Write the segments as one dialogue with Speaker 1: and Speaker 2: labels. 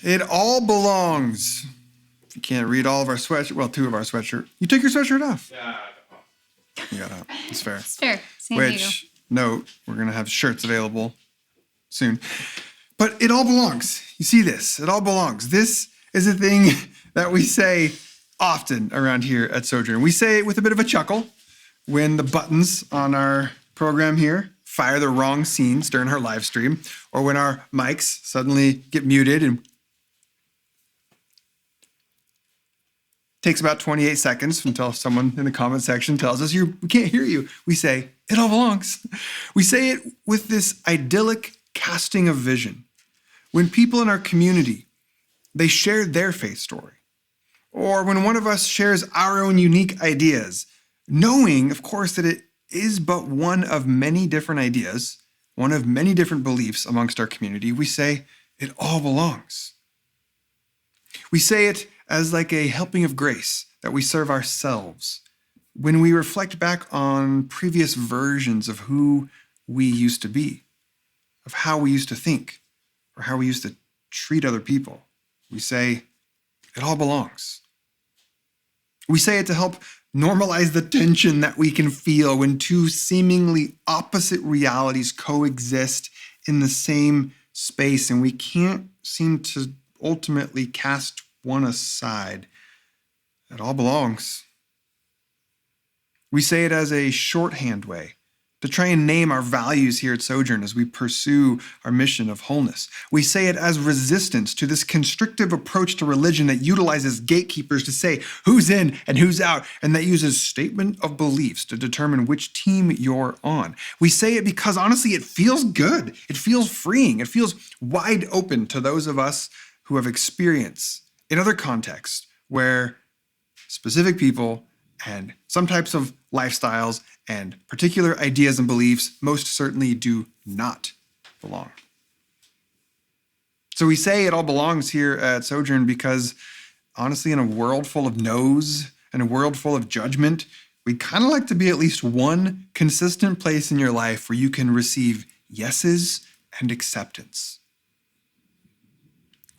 Speaker 1: It all belongs. If you can't read all of our sweatshirt, well, two of our sweatshirt. You took your sweatshirt off.
Speaker 2: Yeah.
Speaker 1: You got up. It's fair.
Speaker 3: It's fair. San Diego.
Speaker 1: Which, note, we're going to have shirts available soon. But it all belongs. You see this? It all belongs. This is a thing that we say often around here at Sojourn. We say it with a bit of a chuckle when the buttons on our program here fire the wrong scenes during our live stream, or when our mics suddenly get muted and takes about 28 seconds until someone in the comment section tells us we can't hear you. We say, it all belongs. We say it with this idyllic casting of vision. When people in our community, they share their faith story, or when one of us shares our own unique ideas, knowing, of course, that it is but one of many different ideas, one of many different beliefs amongst our community, we say, it all belongs. We say it as like a helping of grace that we serve ourselves when we reflect back on previous versions of who we used to be, of how we used to think, or how we used to treat other people. We say, it all belongs. We say it to help normalize the tension that we can feel when two seemingly opposite realities coexist in the same space, and we can't seem to ultimately cast one aside. It all belongs. We say it as a shorthand way to try and name our values here at Sojourn as we pursue our mission of wholeness. We say it as resistance to this constrictive approach to religion that utilizes gatekeepers to say who's in and who's out, and that uses statement of beliefs to determine which team you're on. We say it because honestly, it feels good. It feels freeing. It feels wide open to those of us who have experience in other contexts where specific people and some types of lifestyles and particular ideas and beliefs most certainly do not belong. So we say it all belongs here at Sojourn because honestly, in a world full of no's and a world full of judgment, we'd kind of like to be at least one consistent place in your life where you can receive yeses and acceptance.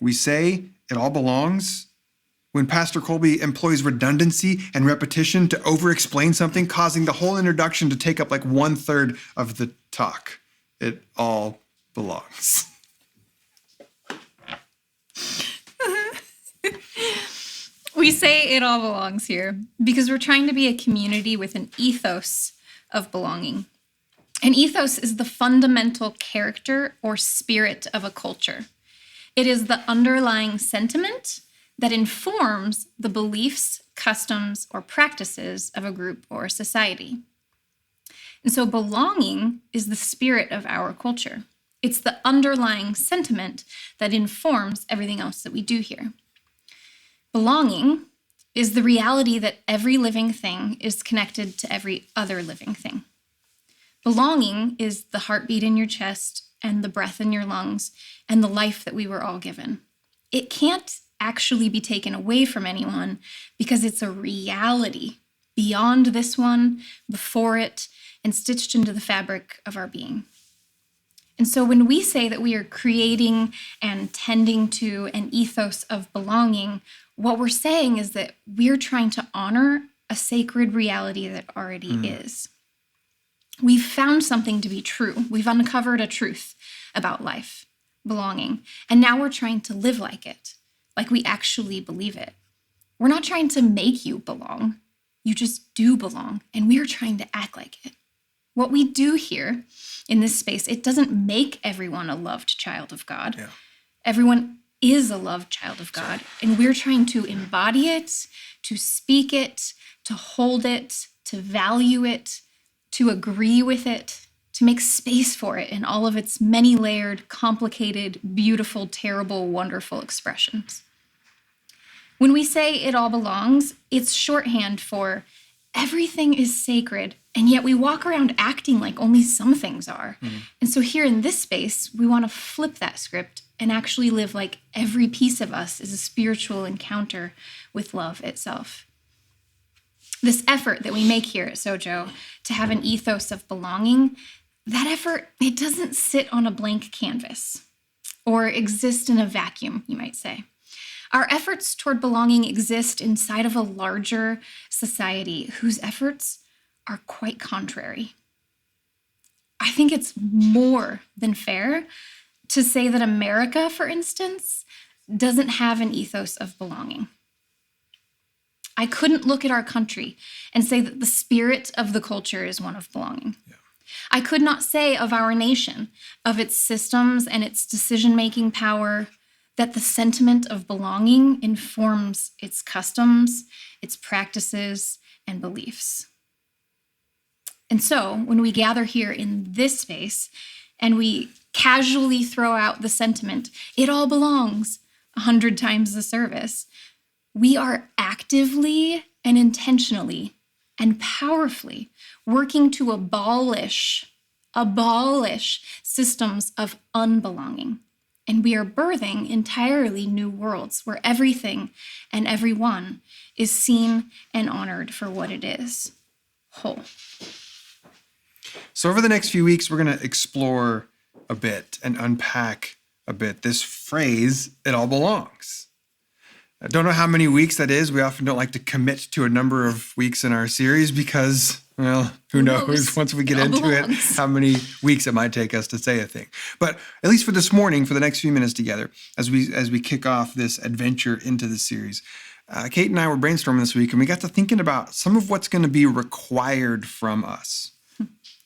Speaker 1: We say it all belongs when Pastor Colby employs redundancy and repetition to over-explain something, causing the whole introduction to take up like 1/3 of the talk. It all belongs.
Speaker 3: We say it all belongs here because we're trying to be a community with an ethos of belonging. An ethos is the fundamental character or spirit of a culture. It is the underlying sentiment that informs the beliefs, customs, or practices of a group or a society. And so belonging is the spirit of our culture. It's the underlying sentiment that informs everything else that we do here. Belonging is the reality that every living thing is connected to every other living thing. Belonging is the heartbeat in your chest and the breath in your lungs and the life that we were all given. It can't actually be taken away from anyone because it's a reality beyond this one, before it, and stitched into the fabric of our being. And so when we say that we are creating and tending to an ethos of belonging, what we're saying is that we're trying to honor a sacred reality that already is. We've found something to be true. We've uncovered a truth about life, belonging, and now we're trying to live like it, like we actually believe it. We're not trying to make you belong. You just do belong, and we're trying to act like it. What we do here in this space, it doesn't make everyone a loved child of God. Yeah. Everyone is a loved child of God, and we're trying to embody it, to speak it, to hold it, to value it, to agree with it, to make space for it in all of its many-layered, complicated, beautiful, terrible, wonderful expressions. When we say it all belongs, it's shorthand for everything is sacred, and yet we walk around acting like only some things are. And so here in this space, we want to flip that script and actually live like every piece of us is a spiritual encounter with love itself. This effort that we make here at Sojo to have an ethos of belonging, that effort, it doesn't sit on a blank canvas. or exist in a vacuum, you might say. Our efforts toward belonging exist inside of a larger society whose efforts are quite contrary. I think it's more than fair to say that America, for instance, doesn't have an ethos of belonging. I couldn't look at our country and say that the spirit of the culture is one of belonging. Yeah. I could not say of our nation, of its systems and its decision-making power, that the sentiment of belonging informs its customs, its practices, and beliefs. And so, when we gather here in this space and we casually throw out the sentiment, it all belongs, 100 times the service, we are actively and intentionally and powerfully working to abolish systems of unbelonging. And we are birthing entirely new worlds where everything and everyone is seen and honored for what it is, whole.
Speaker 1: So over the next few weeks, we're going to explore a bit and unpack a bit this phrase, it all belongs. I don't know how many weeks that is. We often don't like to commit to a number of weeks in our series because, well, who knows once we get into it, how many weeks it might take us to say a thing. But at least for this morning, for the next few minutes together, as we kick off this adventure into the series, Kate and I were brainstorming this week, and we got to thinking about some of what's going to be required from us.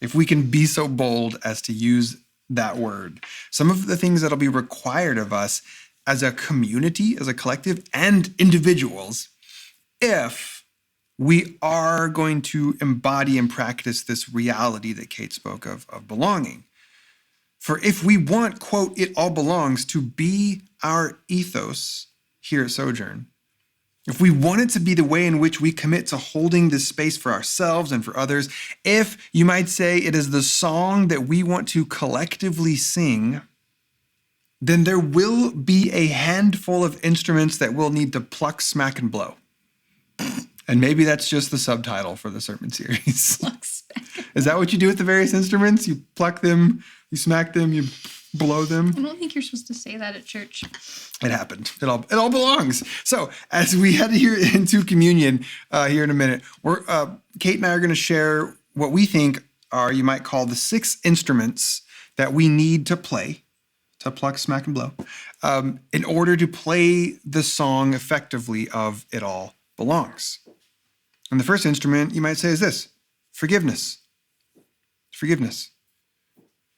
Speaker 1: If we can be so bold as to use that word. Some of the things that'll be required of us as a community, as a collective, and individuals, if we are going to embody and practice this reality that Kate spoke of belonging. For if we want, quote, it all belongs to be our ethos here at Sojourn, if we want it to be the way in which we commit to holding this space for ourselves and for others, if you might say it is the song that we want to collectively sing, then there will be a handful of instruments that we'll need to pluck, smack, and blow. And maybe that's just the subtitle for the sermon series.
Speaker 3: Pluck, smack.
Speaker 1: Is that what you do with the various instruments? You pluck them, you smack them, you blow them?
Speaker 3: I don't think you're supposed to say that at church.
Speaker 1: It happened. It all belongs. So as we head here into communion here in a minute, Kate and I are going to share what we think are, you might call, the 6 instruments that we need to play, to pluck, smack, and blow, in order to play the song effectively of It All Belongs. And the first instrument, you might say, is this: forgiveness. Forgiveness.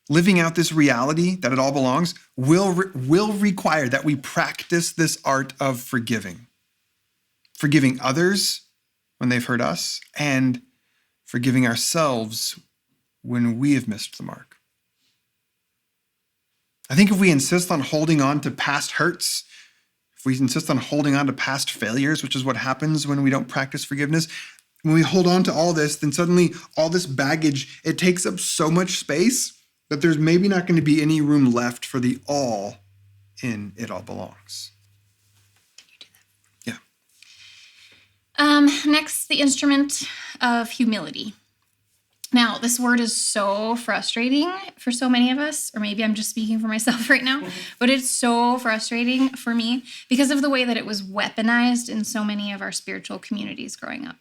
Speaker 1: Living out this reality that it all belongs will require that we practice this art of forgiving. Forgiving others when they've hurt us, and forgiving ourselves when we have missed the mark. I think if we insist on holding on to past hurts, if we insist on holding on to past failures, which is what happens when we don't practice forgiveness, when we hold on to all this, then suddenly all this baggage, it takes up so much space that there's maybe not going to be any room left for the all in It All Belongs.
Speaker 3: Can you do that? Yeah. Next, the instrument of humility. Now, this word is so frustrating for so many of us, or maybe I'm just speaking for myself right now, but it's so frustrating for me because of the way that it was weaponized in so many of our spiritual communities growing up.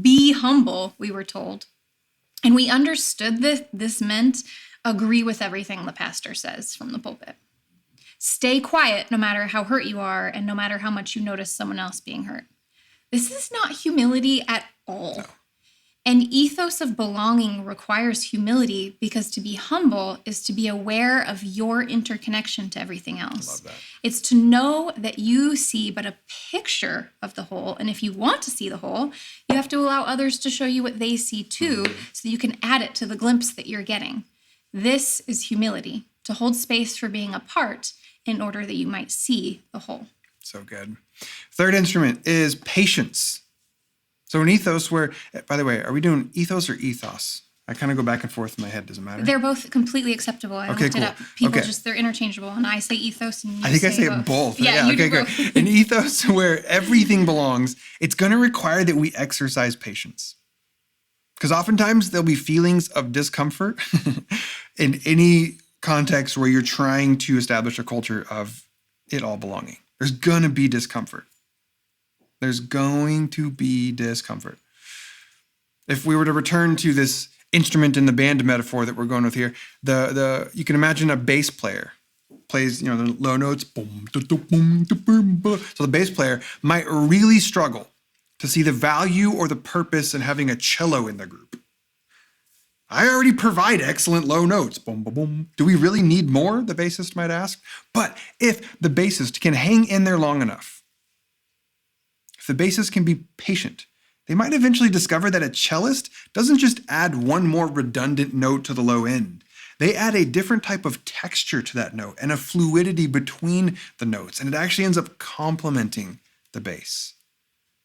Speaker 3: Be humble, we were told. And we understood that this meant agree with everything the pastor says from the pulpit. Stay quiet no matter how hurt you are and no matter how much you notice someone else being hurt. This is not humility at all. No. An ethos of belonging requires humility because to be humble is to be aware of your interconnection to everything else.
Speaker 1: I love that.
Speaker 3: It's to know that you see but a picture of the whole. And if you want to see the whole, you have to allow others to show you what they see too, so you can add it to the glimpse that you're getting. This is humility, to hold space for being a part in order that you might see the whole.
Speaker 1: So good. Third instrument is patience. So an ethos where, by the way, are we doing ethos or ethos? I kind of go back and forth in my head. Does it matter?
Speaker 3: They're both completely acceptable. I looked it up. People they're interchangeable. And I say ethos and you
Speaker 1: I say
Speaker 3: both.
Speaker 1: It both.
Speaker 3: Yeah, you
Speaker 1: okay,
Speaker 3: do
Speaker 1: good.
Speaker 3: both.
Speaker 1: An ethos where everything belongs, it's going to require that we exercise patience. Because oftentimes there'll be feelings of discomfort in any context where you're trying to establish a culture of it all belonging. There's going to be discomfort. There's going to be discomfort. If we were to return to this instrument in the band metaphor that we're going with here, you can imagine a bass player plays, the low notes. Boom, da, da, boom, da, boom, ba. So the bass player might really struggle to see the value or the purpose in having a cello in the group. I already provide excellent low notes. Boom, boom, boom. Do we really need more? The bassist might ask. But if the bassist can hang in there long enough, if the bassist can be patient, they might eventually discover that a cellist doesn't just add one more redundant note to the low end. They add a different type of texture to that note and a fluidity between the notes, and it actually ends up complementing the bass.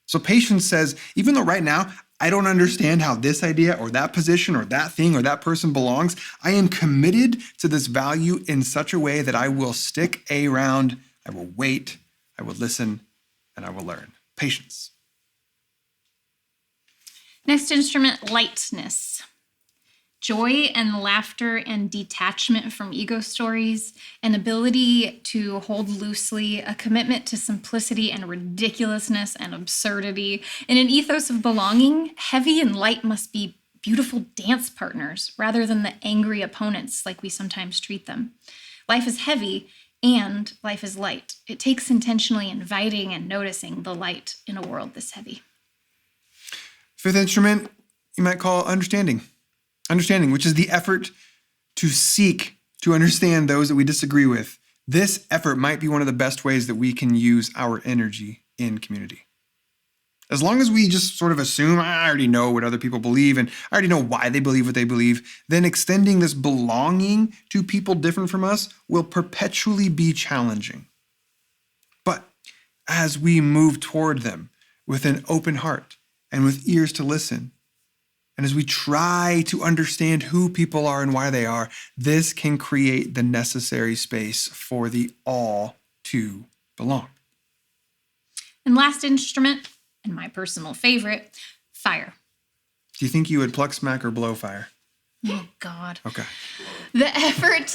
Speaker 1: So patience says, even though right now I don't understand how this idea or that position or that thing or that person belongs, I am committed to this value in such a way that I will stick around, I will wait, I will listen, and I will learn. Patience.
Speaker 3: Next instrument, lightness. Joy and laughter and detachment from ego stories, an ability to hold loosely, a commitment to simplicity and ridiculousness and absurdity. In an ethos of belonging, heavy and light must be beautiful dance partners rather than the angry opponents like we sometimes treat them. Life is heavy and life is light. It takes intentionally inviting and noticing the light in a world this heavy.
Speaker 1: Fifth instrument, you might call understanding. Understanding, which is the effort to seek to understand those that we disagree with. This effort might be one of the best ways that we can use our energy in community. As long as we just sort of assume, I already know what other people believe and I already know why they believe what they believe, then extending this belonging to people different from us will perpetually be challenging. But as we move toward them with an open heart and with ears to listen, and as we try to understand who people are and why they are, this can create the necessary space for the all to belong.
Speaker 3: And last instrument, and my personal favorite, fire.
Speaker 1: Do you think you would pluck, smack, or blow fire?
Speaker 3: Oh, God.
Speaker 1: Okay.
Speaker 3: The effort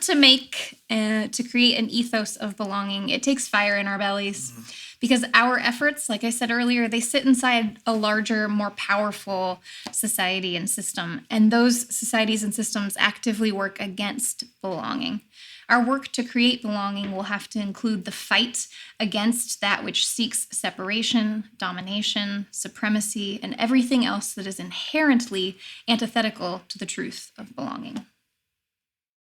Speaker 3: to make, to create an ethos of belonging, it takes fire in our bellies. Because our efforts, like I said earlier, they sit inside a larger, more powerful society and system. And those societies and systems actively work against belonging. Our work to create belonging will have to include the fight against that which seeks separation, domination, supremacy, and everything else that is inherently antithetical to the truth of belonging.